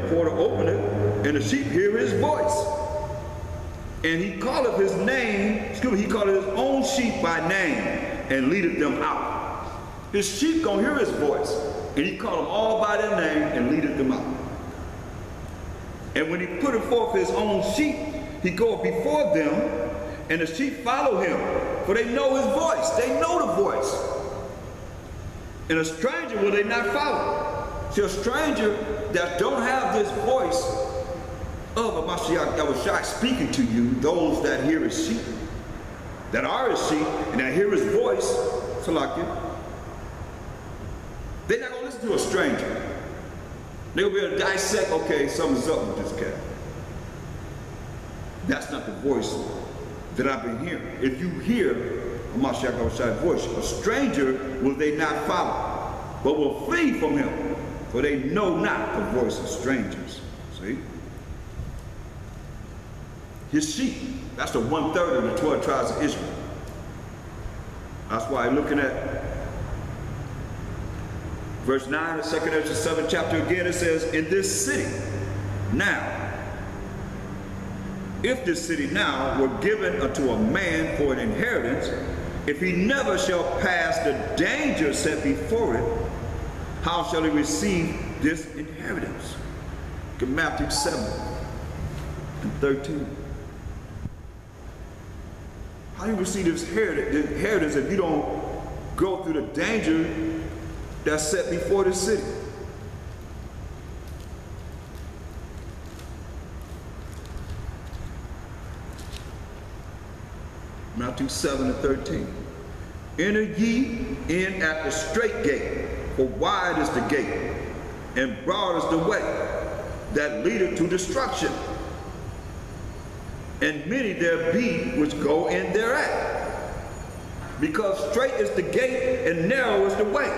porter openeth, and the sheep hear his voice. And he calleth his name, he calleth his own sheep by name, and leadeth them out. His sheep gonna hear his voice, and he called them all by their name and leadeth them out. And when he putteth forth his own sheep, he goeth before them, and the sheep follow him, for they know his voice. They know the voice. And a stranger will they not follow. See, a stranger that don't have this voice of a Mashiach Yahushua speaking to you, those that hear his sheep, that are his sheep, and that hear his voice, Salakia, they're not going to listen to a stranger. They'll be able to dissect, okay, something's up with this cat. That's not the voice that I've been hearing. If you hear a Mashiach Yahushua's voice, a stranger will they not follow, but will flee from him, for they know not the voice of strangers. See? His sheep, that's the 1/3 of the 12 tribes of Israel. That's why looking at verse 9 of 2nd Ezra 7th chapter again, it says, in this city now, if this city now were given unto a man for an inheritance, if he never shall pass the danger set before it, how shall he receive this inheritance? Look at Matthew 7 and 13. How do you receive this inheritance if you don't go through the danger that's set before the city? Matthew 7 and 13. Enter ye in at the strait gate, for wide is the gate, and broad is the way that leadeth to destruction, and many there be which go in thereat. Because strait is the gate, and narrow is the way,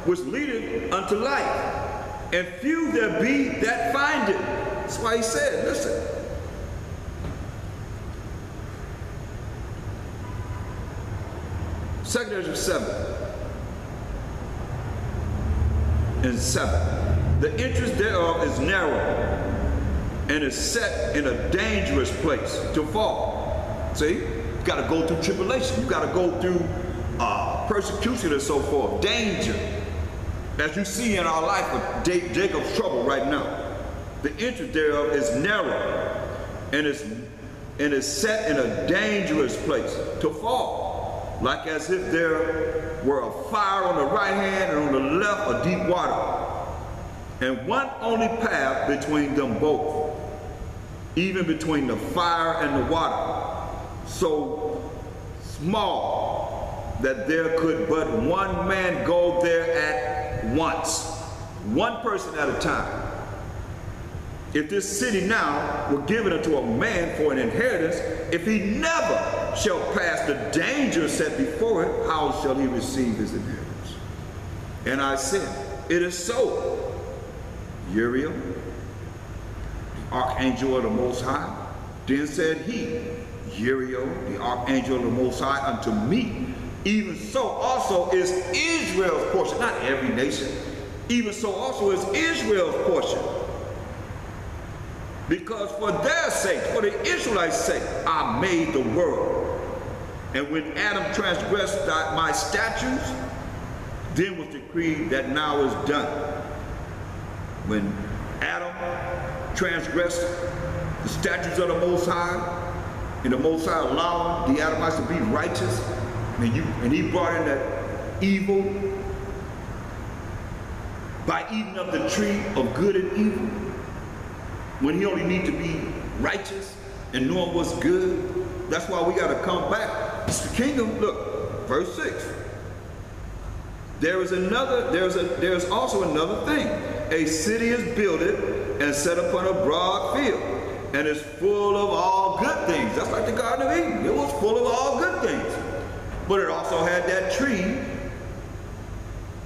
which leadeth unto life, and few there be that find it. That's why he said, listen, Second Ezra 7 and 7. The entrance thereof is narrow, and is set in a dangerous place to fall. See, you got to go through tribulation. You got to go through persecution and so forth, danger, as you see in our life of Jacob's trouble right now. The entrance thereof is narrow, and is set in a dangerous place to fall, like as if there were a fire on the right hand and on the left a deep water, and one only path between them both, even between the fire and the water, so small that there could but one man go there at once, one person at a time. If this city now were given unto a man for an inheritance, if he never shall pass the danger set before it, how shall he receive his inheritance? And I said, it is so. Uriel, the archangel of the Most High, then said he, Uriel, the archangel of the Most High, unto me, even so also is Israel's portion, not every nation, even so also is Israel's portion. Because for their sake, for the Israelites' sake, I made the world. And when Adam transgressed my statutes, then was decreed that now is done. When Adam transgressed the statutes of the Most High, and the Most High allowed the Adamites to be righteous, and he brought in that evil by eating of the tree of good and evil, when he only need to be righteous and knowing what's good. That's why we got to come back. It's the kingdom. Look, verse 6. There's also another thing. A city is builded and set upon a broad field, and is full of all good things. That's like the Garden of Eden. It was full of all good things. But it also had that tree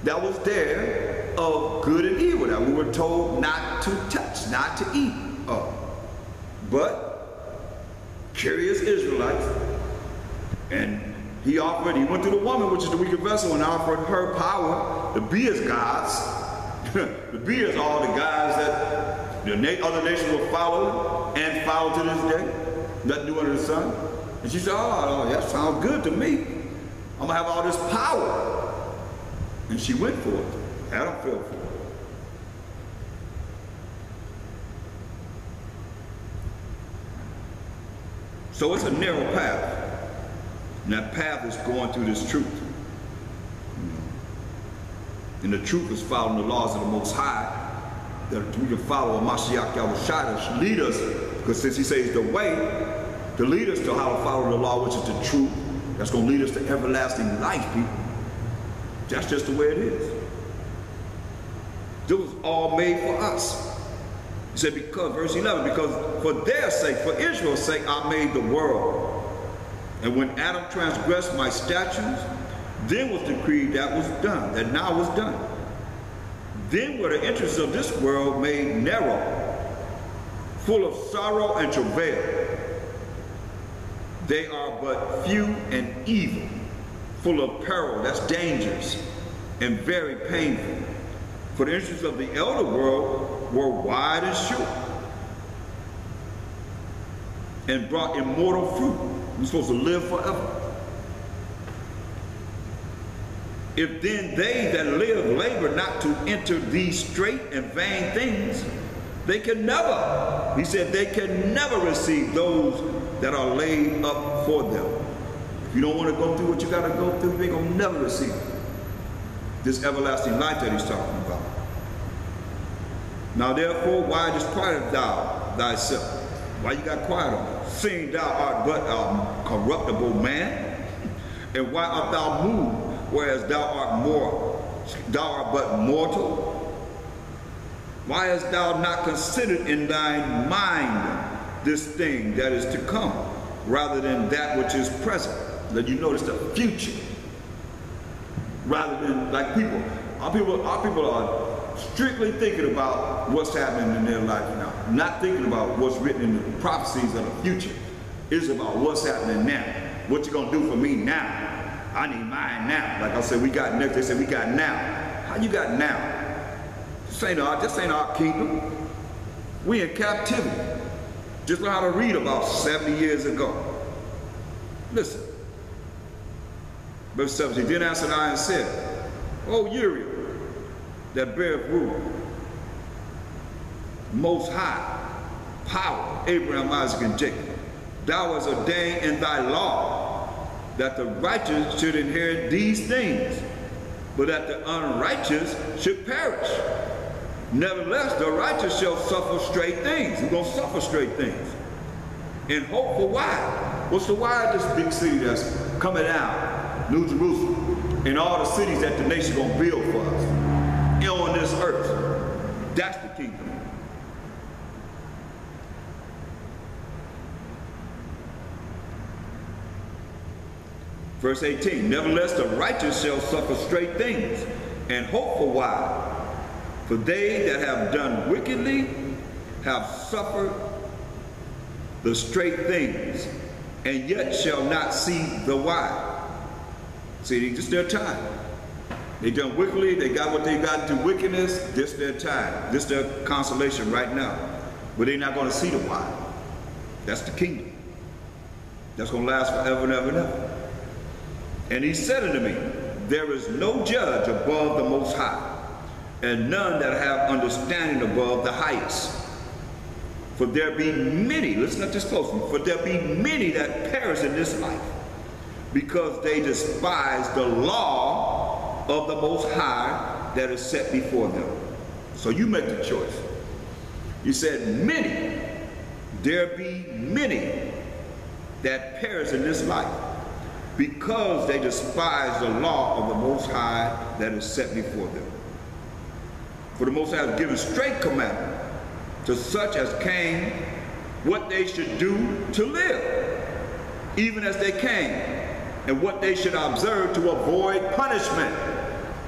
that was there of good and evil that we were told not to touch, not to eat of. But curious Israelites, and he went to the woman, which is the weaker vessel, and offered her power to be as gods. The beers are all the guys that the other nations were following and follow to this day. Nothing new under the sun. And she said, oh, that sounds good to me. I'm gonna have all this power. And she went for it. Adam fell for it. So it's a narrow path. And that path is going through this truth. And the truth is following the laws of the Most High, that we can follow a Mashiach Yahushua to lead us, because since he says the way, to lead us to how to follow the law, which is the truth, that's going to lead us to everlasting life, people. That's just the way it is. This was all made for us. He said, because, verse 11, because for their sake, for Israel's sake, I made the world. And when Adam transgressed my statutes, then was decreed that was done, that now was done. Then were the interests of this world made narrow, full of sorrow and travail. They are but few and evil, full of peril, that's dangerous, and very painful. For the interests of the elder world were wide and short, and brought immortal fruit. We're supposed to live forever. If then they that live labor not to enter these straight and vain things, they can never, he said, they can never receive those that are laid up for them. If you don't want to go through what you got to go through, you ain't going to never receive this everlasting life that he's talking about. Now therefore, why disquietest thou thyself? Why you got quiet on it? Seeing thou art but a corruptible man, and why art thou moved, whereas thou art but mortal? Why hast thou not considered in thine mind this thing that is to come, rather than that which is present? Let you notice the future, rather than like people. Our people are strictly thinking about what's happening in their life now, not thinking about what's written in the prophecies of the future. It's about what's happening now. What you gonna do for me now? I need mine now. Like I said, we got next. They said we got now. How you got now? This ain't our kingdom. We in captivity. Just learn how to read about 70 years ago. Listen. Verse 17. Then answered I and said, O Uriel, that beareth rule, Most High, power, Abraham, Isaac, and Jacob, thou hast ordained in thy law that the righteous should inherit these things, but that the unrighteous should perish. Nevertheless, the righteous shall suffer straight things. We're going to suffer straight things. And hope for why? What's the why of this big city that's coming out? New Jerusalem. And all the cities that the nation going to build for us. On this earth. That's the kingdom. Verse 18, nevertheless the righteous shall suffer straight things, and hope for why? For they that have done wickedly have suffered the straight things, and yet shall not see the why. See, just their time. They done wickedly, they got what they got to wickedness, this their time. This their consolation right now. But they're not going to see the why. That's the kingdom. That's going to last forever and ever and ever. And he said unto me, there is no judge above the Most High, and none that have understanding above the highest. For there be many, listen at this closely, for there be many that perish in this life, because they despise the law of the Most High that is set before them. So you make the choice. You said many, there be many that perish in this life, because they despise the law of the Most High that is set before them. For the Most High has given straight commandment to such as came what they should do to live, even as they came, and what they should observe to avoid punishment.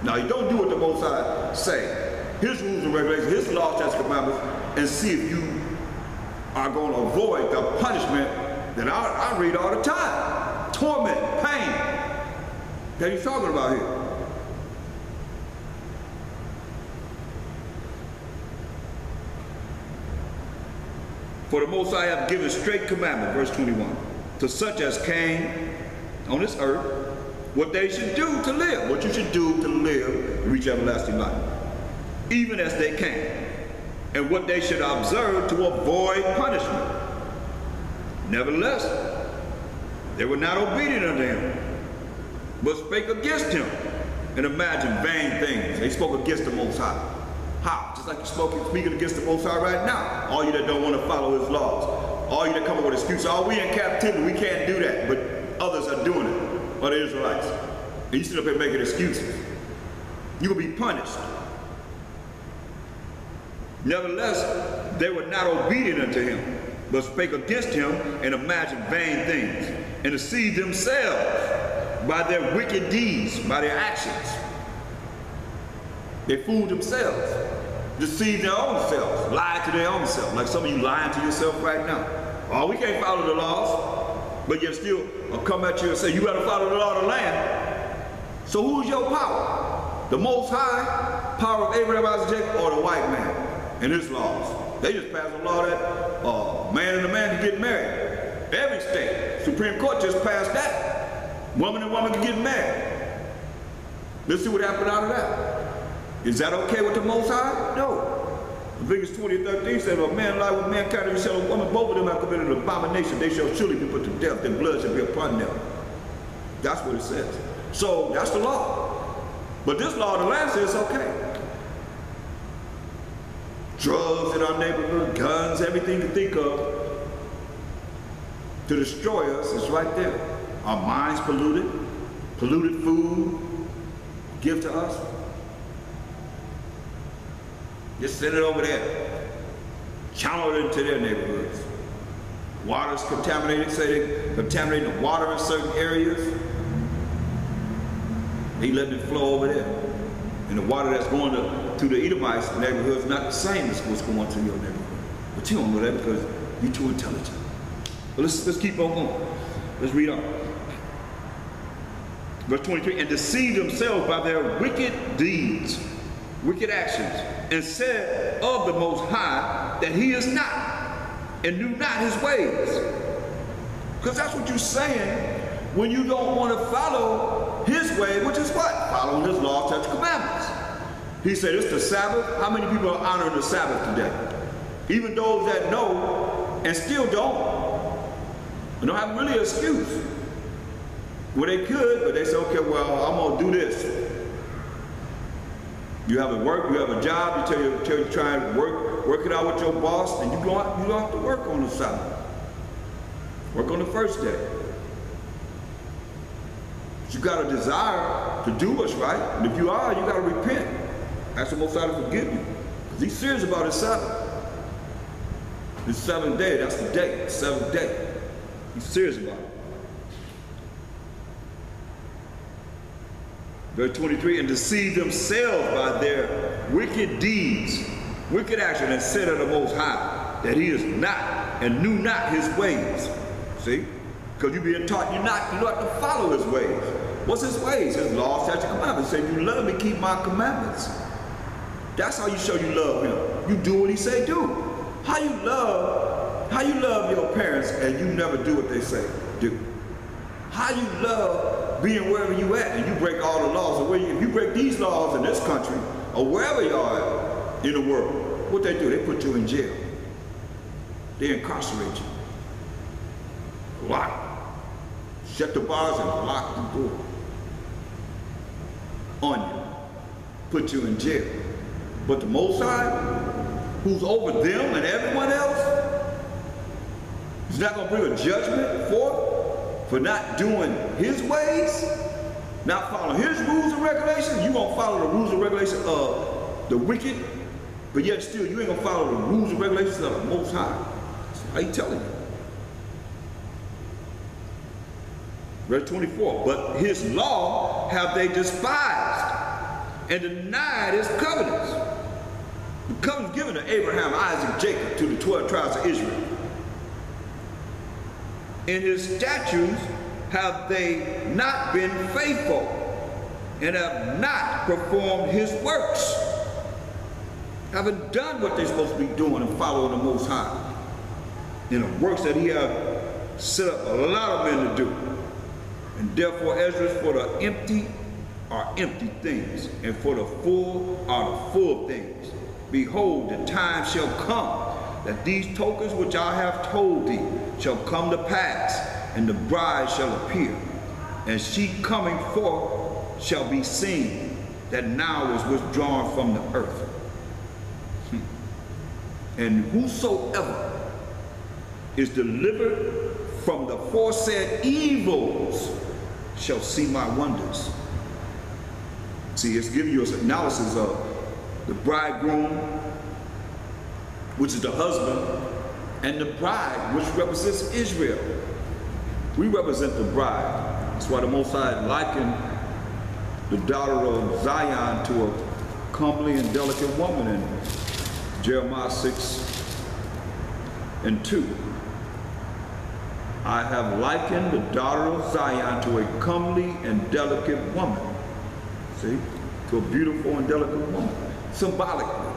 Now you don't do what the Most High say. His rules and regulations, his laws, statutes, commandments, and see if you are going to avoid the punishment that I read all the time. Torment, pain, that he's talking about here. For the Most High hath given straight commandment, verse 21, to such as came on this earth, what they should do to live, what you should do to live and reach everlasting life, even as they came, and what they should observe to avoid punishment. Nevertheless, they were not obedient unto him, but spake against him, and imagined vain things. They spoke against the Most High. How? Just like you're speaking against the Most High right now. All you that don't want to follow his laws. All you that come up with excuses. Oh, we in captivity, we can't do that. But others are doing it. Or the Israelites. And you sit up here making excuses. You will be punished. Nevertheless, they were not obedient unto him, but spake against him and imagined vain things, and deceived themselves by their wicked deeds, by their actions. They fooled themselves, deceived their own selves, lied to their own self, like some of you lying to yourself right now. Oh, we can't follow the laws, but yet still come at you and say, you better follow the law of the land. So who's your power? The Most High, power of Abraham, Isaac, Jacob, or the white man and his laws? They just passed a law that man and a man can get married. Every state, Supreme Court just passed that. Woman and woman can get married. Let's see what happened out of that. Is that okay with the Most High? No. Leviticus 20:13 says, if a man lie with mankind and shall a woman, both of them have committed an abomination, they shall surely be put to death, their blood shall be upon them. That's what it says. So that's the law. But this law of the land says it's okay. Drugs in our neighborhood, guns, everything you think of to destroy us is right there. Our minds polluted, polluted food, give to us. Just send it over there. Channel it into their neighborhoods. Water's contaminated, say they contaminate the water in certain areas. They letting it flow over there. And the water that's going to the Edomites' neighborhood is not the same as what's going to your neighborhood. But you don't know that because you're too intelligent. But let's keep on going. Let's read on. Verse 23, and deceived themselves by their wicked deeds, wicked actions, and said of the Most High that he is not, and knew not his ways. Because that's what you're saying when you don't want to follow his way, which is what? Following his law, statutes, commandments. He said it's the Sabbath. How many people are honoring the Sabbath today? Even those that know and still don't. They don't have really an excuse. Well, they could, but they say, okay, well, I'm going to do this. You have a work, you have a job, you tell you try and work it out with your boss, and you don't have to work on the Sabbath. Work on the first day. But you got a desire to do what's right, and if you are, you got to repent. Ask the Most High to forgive you. Because he's serious about his Sabbath. This seventh day, that's the day, the seventh day. He's serious about it. Verse 23, and deceived themselves by their wicked deeds, wicked action, and said of the Most High that he is not, and knew not his ways. See? Because you're being taught you don't have to follow his ways. What's his ways? His law, statutes, commandments. He said, if you love me, keep my commandments. That's how you show you love him. You do what he say do. How you love your parents and you never do what they say do. How you love being wherever you at and you break all the laws. If you break these laws in this country or wherever you are in the world, what they do? They put you in jail. They incarcerate you. Lock. Shut the bars and lock the door on you. Put you in jail. But the Most High, who's over them and everyone else, is not going to bring a judgment for not doing his ways, not following his rules and regulations. You're going to follow the rules and regulations of the wicked, but yet still you ain't going to follow the rules and regulations of the Most High. So how you telling you? Verse 24, but his law have they despised and denied his covenants. The covenant given to Abraham, Isaac, Jacob, to the 12 tribes of Israel. In his statutes have they not been faithful and have not performed his works. Haven't done what they're supposed to be doing and following the Most High. in the works that he has set up a lot of men to do. And therefore, Ezra, for the empty are empty things, and for the full are the full things. Behold, the time shall come that these tokens which I have told thee shall come to pass, and the bride shall appear, and she coming forth shall be seen, that now is withdrawn from the earth. And whosoever is delivered from the foresaid evils shall see my wonders. See, it's giving you an analysis of the bridegroom, which is the husband, and the bride, which represents Israel. We represent the bride. That's why the Most High likened the daughter of Zion to a comely and delicate woman in Jeremiah 6:2. I have likened the daughter of Zion to a comely and delicate woman. See? To a beautiful and delicate woman. Symbolically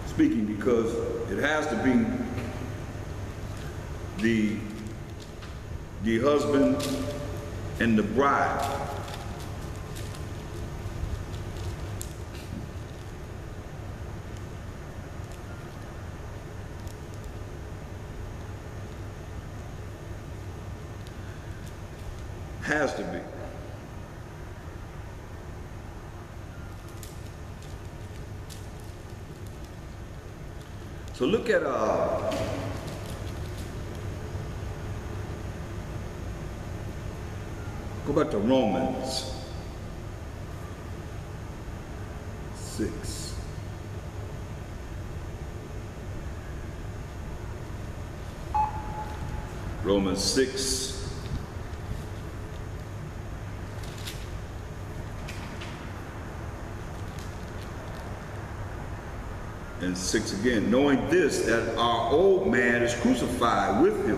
speaking, because it has to be the husband and the bride. Has to be. So look at go back to Romans 6. Romans 6. And 6 again, knowing this, that our old man is crucified with him,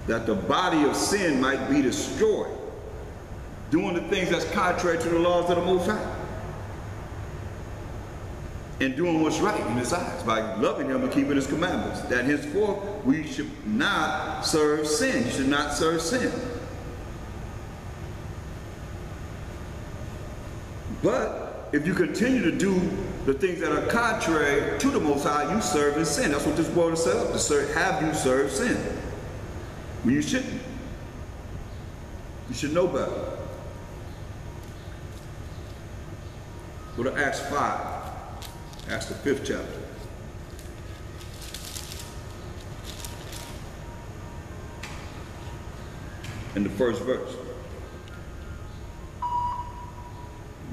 that the body of sin might be destroyed, doing the things that's contrary to the laws of the Most High, and doing what's right in his eyes by loving him and keeping his commandments, that henceforth we should not serve sin. You should not serve sin. But if you continue to do the things that are contrary to the Most High, you serve in sin. That's what this world is set up to serve. Have you served sin? Well, you shouldn't. You should know better. Go to Acts 5. Acts the 5th chapter. In the first verse.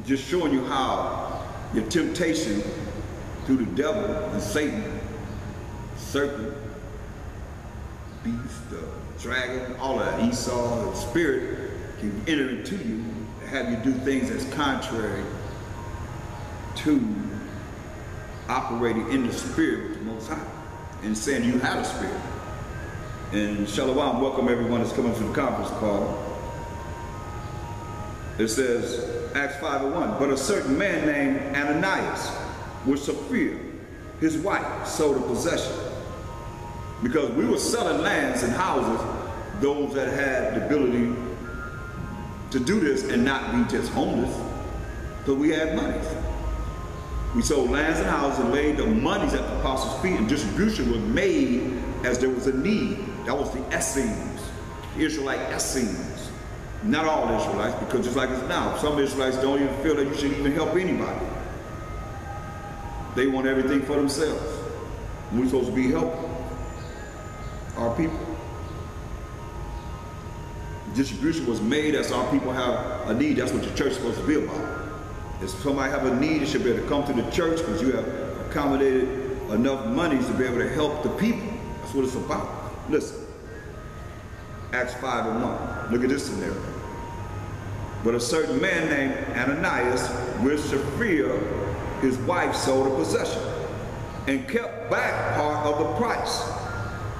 Just showing you how your temptation through the devil and Satan, serpent, beast, dragon, all of that, Esau, the spirit can enter into you and have you do things that's contrary to operating in the spirit with the Most High and saying you have a spirit. And Shalom, welcome everyone that's coming to the conference call. It says, Acts 5:1, but a certain man named Ananias with Sapphira, his wife, sold a possession. Because we were selling lands and houses, those that had the ability to do this and not be just homeless, because we had monies. We sold lands and houses and laid the monies at the apostles' feet, and distribution was made as there was a need. That was the Essenes, the Israelite Essenes. Not all Israelites, because just like it's now, some Israelites don't even feel that you should even help anybody. They want everything for themselves. We're supposed to be helping our people. Distribution was made as our people have a need. That's what the church is supposed to be about. If somebody have a need, it should be able to come to the church because you have accommodated enough monies to be able to help the people. That's what it's about. Listen. Acts 5:1. Look at this scenario. But a certain man named Ananias with Sapphira, his wife, sold a possession and kept back part of the price.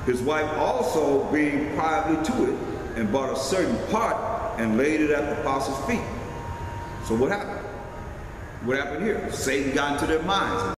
His wife also being privily to it, and bought a certain part and laid it at the apostles' feet. So what happened? What happened here? Satan got into their minds.